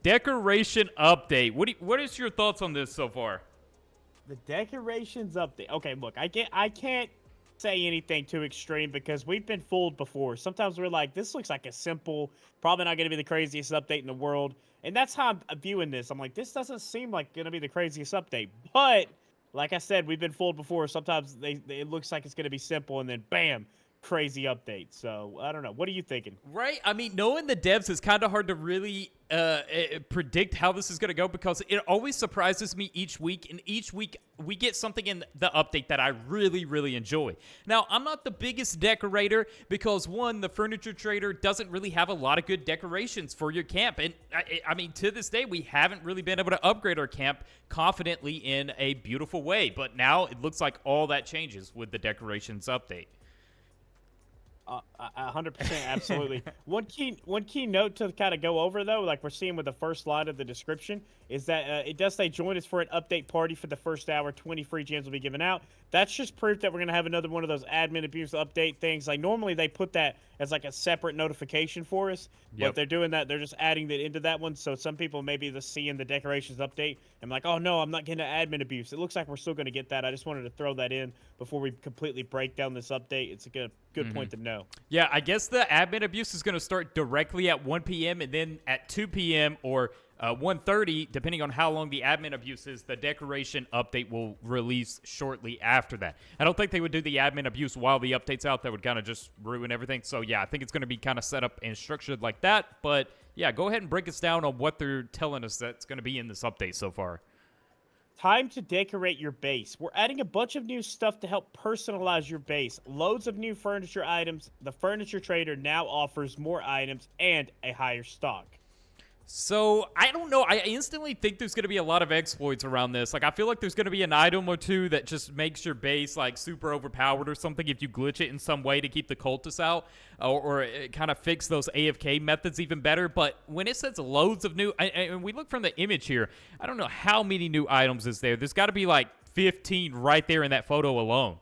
Decoration update. What is your thoughts on this so far? The decorations update. Okay, look, I can't say anything too extreme because we've been fooled before. Sometimes we're like, this looks like a simple, probably not going to be the craziest update in the world, and that's how I'm viewing this. I'm like, this doesn't seem like going to be the craziest update, but like I said, we've been fooled before. Sometimes it looks like it's going to be simple, and then bam, crazy update. So I don't know. What are you thinking? Right? I mean, knowing the devs is kind of hard to really predict how this is going to go because it always surprises me each week. And each week we get something in the update that I really, really enjoy. Now, I'm not the biggest decorator because, one, the furniture trader doesn't really have a lot of good decorations for your camp. And I mean, to this day, we haven't really been able to upgrade our camp confidently in a beautiful way. But now it looks like all that changes with the decorations update. 100%, absolutely. One key note to kind of go over though, like we're seeing with the first line of the description, is that it does say join us for an update party for the first hour. 20 free gems will be given out. That's just proof that we're gonna have another one of those admin abuse update things. Like normally they put that as like a separate notification for us, but Yep. they're doing that. They're just adding that into that one. So some people maybe just seeing the decorations update and like, oh no, I'm not getting admin abuse. It looks like we're still gonna get that. I just wanted to throw that in before we completely break down this update. It's a good point to know. Yeah, I guess the admin abuse is going to start directly at 1 p.m. and then at 2 p.m. or 1:30, depending on how long the admin abuse is, the decoration update will release shortly after that. I don't think they would do the admin abuse while the update's out. That would kind of just ruin everything. So, yeah, I think it's going to be kind of set up and structured like that. But, yeah, go ahead and break us down on what they're telling us that's going to be in this update so far. Time to decorate your base. We're adding a bunch of new stuff to help personalize your base. Loads of new furniture items. The furniture trader now offers more items and a higher stock. So, I don't know. I instantly think there's going to be a lot of exploits around this. Like, I feel like there's going to be an item or two that just makes your base, like, super overpowered or something if you glitch it in some way to keep the cultists out or it kind of fix those AFK methods even better. But when it says loads of new, and we look from the image here, I don't know how many new items is there. There's got to be, like, 15 right there in that photo alone.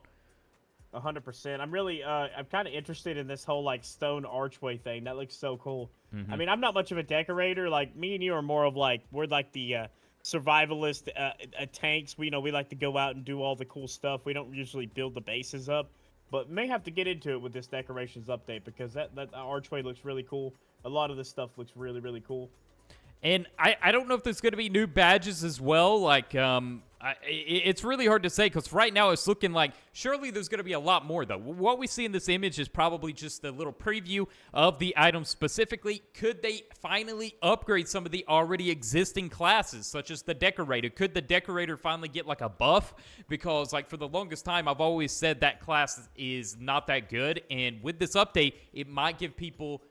100%. I'm kind of interested in this whole like stone archway thing. That looks so cool. I Mm-hmm. mean, I'm not much of a decorator. Like me and you are more of like we're like the survivalist tanks. We like to go out and do all the cool stuff. We don't usually build the bases up, but may have to get into it with this decorations update because that archway looks really cool. A lot of this stuff looks really really cool. And I don't know if there's going to be new badges as well. Like, it's really hard to say because right now it's looking like surely there's going to be a lot more, though. What we see in this image is probably just a little preview of the item specifically. Could they finally upgrade some of the already existing classes, such as the Decorator? Could the Decorator finally get like a buff? Because, like, for the longest time, I've always said that class is not that good. And with this update, it might give people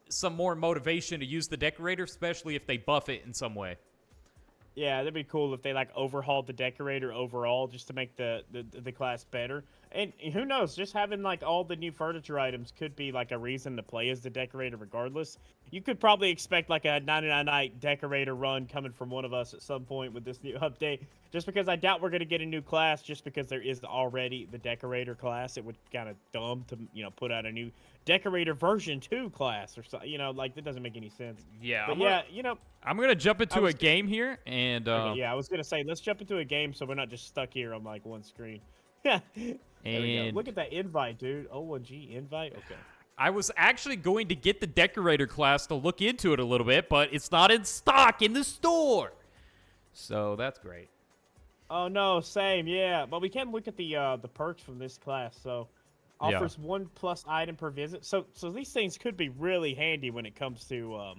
some more motivation to use the Decorator, especially if they buff it in some way. Yeah, that'd be cool if they like overhauled the decorator overall just to make the class better. And who knows, just having like all the new furniture items could be like a reason to play as the decorator regardless. You could probably expect like a 99 night decorator run coming from one of us at some point with this new update. Just because I doubt we're going to get a new class just because there is already the decorator class. It would kind of dumb to, put out a new decorator version 2 class or something, like that doesn't make any sense. Yeah, But I'm gonna jump into a was game here, and okay, yeah, I was gonna say let's jump into a game so we're not just stuck here on like one screen. Yeah, there we go. and Look at that invite, dude. O1G invite. Okay. I was actually going to get the Decorator class to look into it a little bit, but it's not in stock in the store, so that's great. Oh no, same. Yeah, but we can look at the perks from this class. So Yeah. offers 1+ item per visit. So these things could be really handy when it comes to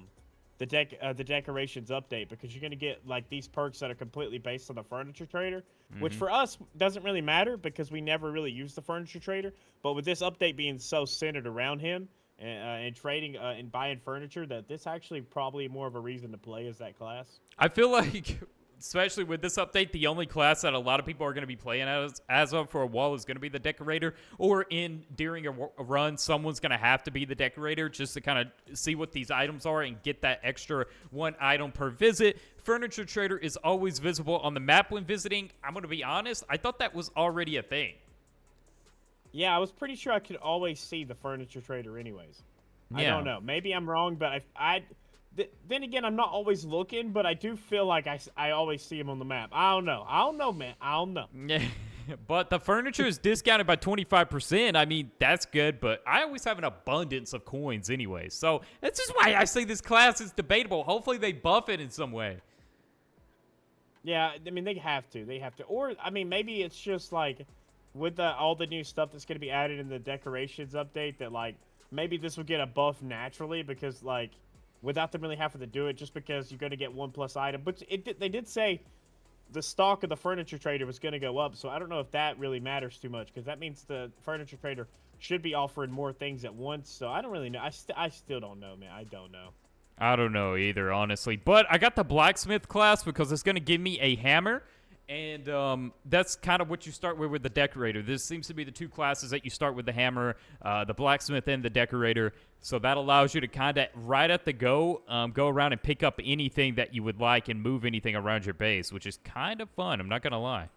the decorations update because you're gonna get like these perks that are completely based on the furniture trader, which for us doesn't really matter because we never really use the furniture trader. But with this update being so centered around him and trading and buying furniture, that this actually probably more of a reason to play as that class. I feel like, especially with this update, the only class that a lot of people are going to be playing as of for a while is going to be the Decorator. Or during a run, someone's going to have to be the Decorator just to kind of see what these items are and get that extra 1 item per visit. Furniture Trader is always visible on the map when visiting. I'm going to be honest, I thought that was already a thing. Yeah, I was pretty sure I could always see the furniture trader anyways. I Yeah. don't know. Maybe I'm wrong, but I Then again, I'm not always looking, but I do feel like I always see them on the map. I don't know. I don't know, man. I don't know. Yeah, but the furniture is discounted by 25%. I mean, that's good, but I always have an abundance of coins anyway. So that's just why I say this class is debatable. Hopefully they buff it in some way. Yeah, I mean, they have to. They have to. Or, I mean, maybe it's just, like, with all the new stuff that's going to be added in the decorations update that, like, maybe this will get a buff naturally because, like, without them really having to do it just because you're going to get 1+ item. But they did say the stock of the furniture trader was going to go up, so I don't know if that really matters too much because that means the furniture trader should be offering more things at once. So I don't really know. I still don't know, man. I don't know. I don't know either, honestly. But I got the blacksmith class because it's going to give me a hammer. And that's kind of what you start with the decorator. This seems to be the two classes that you start with: the hammer, the blacksmith, and the decorator. So that allows you to kind of, right at the go around and pick up anything that you would like and move anything around your base, which is kind of fun. I'm not going to lie.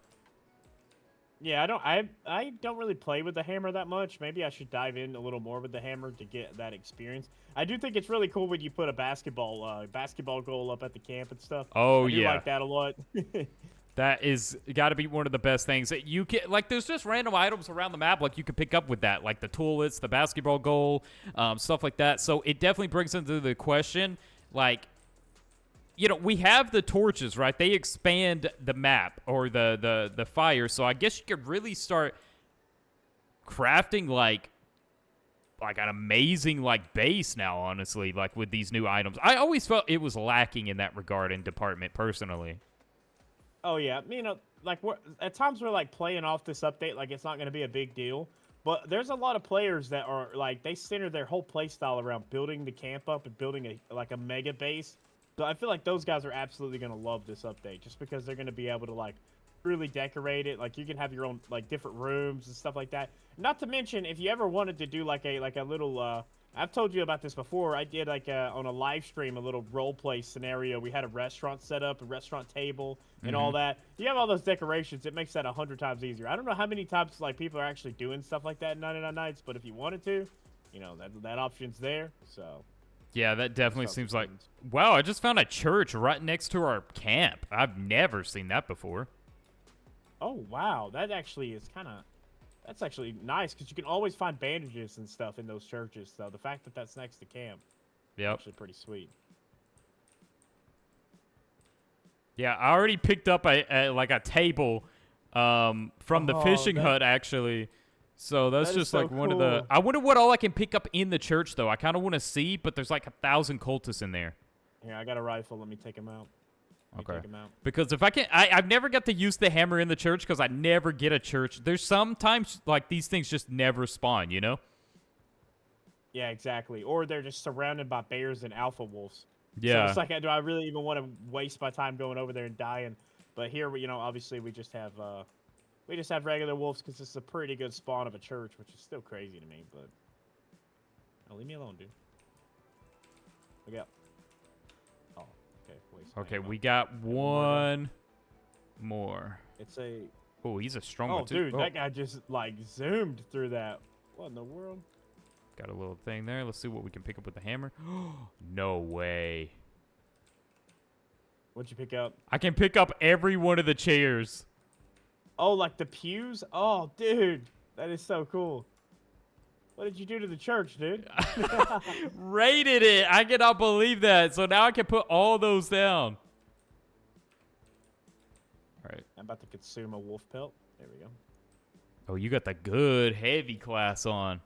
Yeah, I don't really play with the hammer that much. Maybe I should dive in a little more with the hammer to get that experience. I do think it's really cool when you put a basketball goal up at the camp and stuff. Oh, I do yeah. like that a lot. That is got to be one of the best things that you can, like, there's just random items around the map like you can pick up with that, like the toilets, the basketball goal, stuff like that. So it definitely brings into the question, like, you know, we have the torches, right? They expand the map or the fire. So I guess you could really start crafting like an amazing like base now, honestly, like with these new items. I always felt it was lacking in that regard in department personally. Oh yeah, you know, like at times we're like playing off this update like it's not going to be a big deal, but there's a lot of players that are like they center their whole play style around building the camp up and building a mega base. So I feel like those guys are absolutely going to love this update just because they're going to be able to like really decorate it. Like you can have your own like different rooms and stuff like that. Not to mention if you ever wanted to do like a little I've told you about this before. I did like on a live stream a little role play scenario. We had a restaurant set up, a restaurant table, and all that. You have all those decorations. It makes that 100 times easier. I don't know how many times like people are actually doing stuff like that in 99 Nights, but if you wanted to, you know that option's there. So yeah, that definitely seems like, wow, I just found a church right next to our camp. I've never seen that before. Oh wow, that actually is that's actually nice because you can always find bandages and stuff in those churches. So the fact that that's next to camp, is actually pretty sweet. Yeah, I already picked up a table from the fishing hut actually. So that's just so like one of the. I wonder what all I can pick up in the church though. I kind of want to see, but there's like 1,000 cultists in there. Yeah, I got a rifle. Let me take him out. Okay. Because if I can, I've never got to use the hammer in the church because I never get a church. There's sometimes like these things just never spawn, you know? Yeah, exactly. Or they're just surrounded by bears and alpha wolves. Yeah. So it's like, do I really even want to waste my time going over there and dying? But here, you know, obviously we just have regular wolves because it's a pretty good spawn of a church, which is still crazy to me. But leave me alone, dude. Look out. Okay, we got one more. It's a. Oh, he's a strong one, too. Dude, that guy just, like, zoomed through that. What in the world? Got a little thing there. Let's see what we can pick up with the hammer. No way. What'd you pick up? I can pick up every one of the chairs. Oh, like the pews? Oh, dude. That is so cool. What did you do to the church, dude? Raided it. I cannot believe that. So now I can put all those down. All right. I'm about to consume a wolf pelt. There we go. Oh, you got the good heavy class on.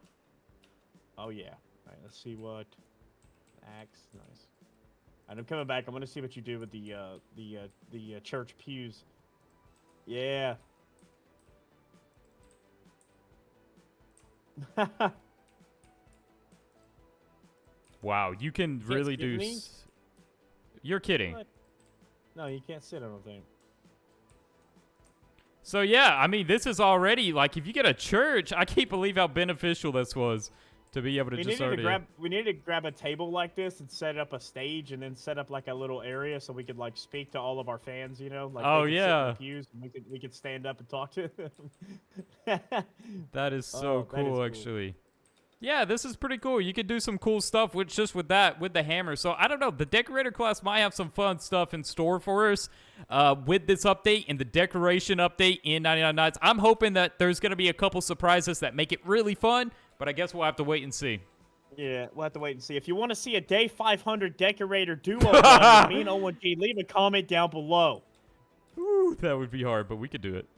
Oh, yeah. All right, let's see what... Axe. Nice. And I'm coming back. I'm going to see what you do with the church pews. Yeah. Wow, you can really do. You're kidding. What? No, you can't sit. I don't think. So yeah, I mean, this is already like if you get a church, I can't believe how beneficial this was to be able to we needed to grab a table like this and set up a stage and then set up like a little area so we could like speak to all of our fans. You know, like oh they could yeah, sit in the pews and we could stand up and talk to them. That is so cool, actually. Yeah, this is pretty cool. You could do some cool stuff with the hammer. So I don't know. The Decorator class might have some fun stuff in store for us with this update and the decoration update in 99 Nights. I'm hoping that there's going to be a couple surprises that make it really fun, but I guess we'll have to wait and see. Yeah, we'll have to wait and see. If you want to see a day 500 Decorator duo run with me and ONG, leave a comment down below. Ooh, that would be hard, but we could do it.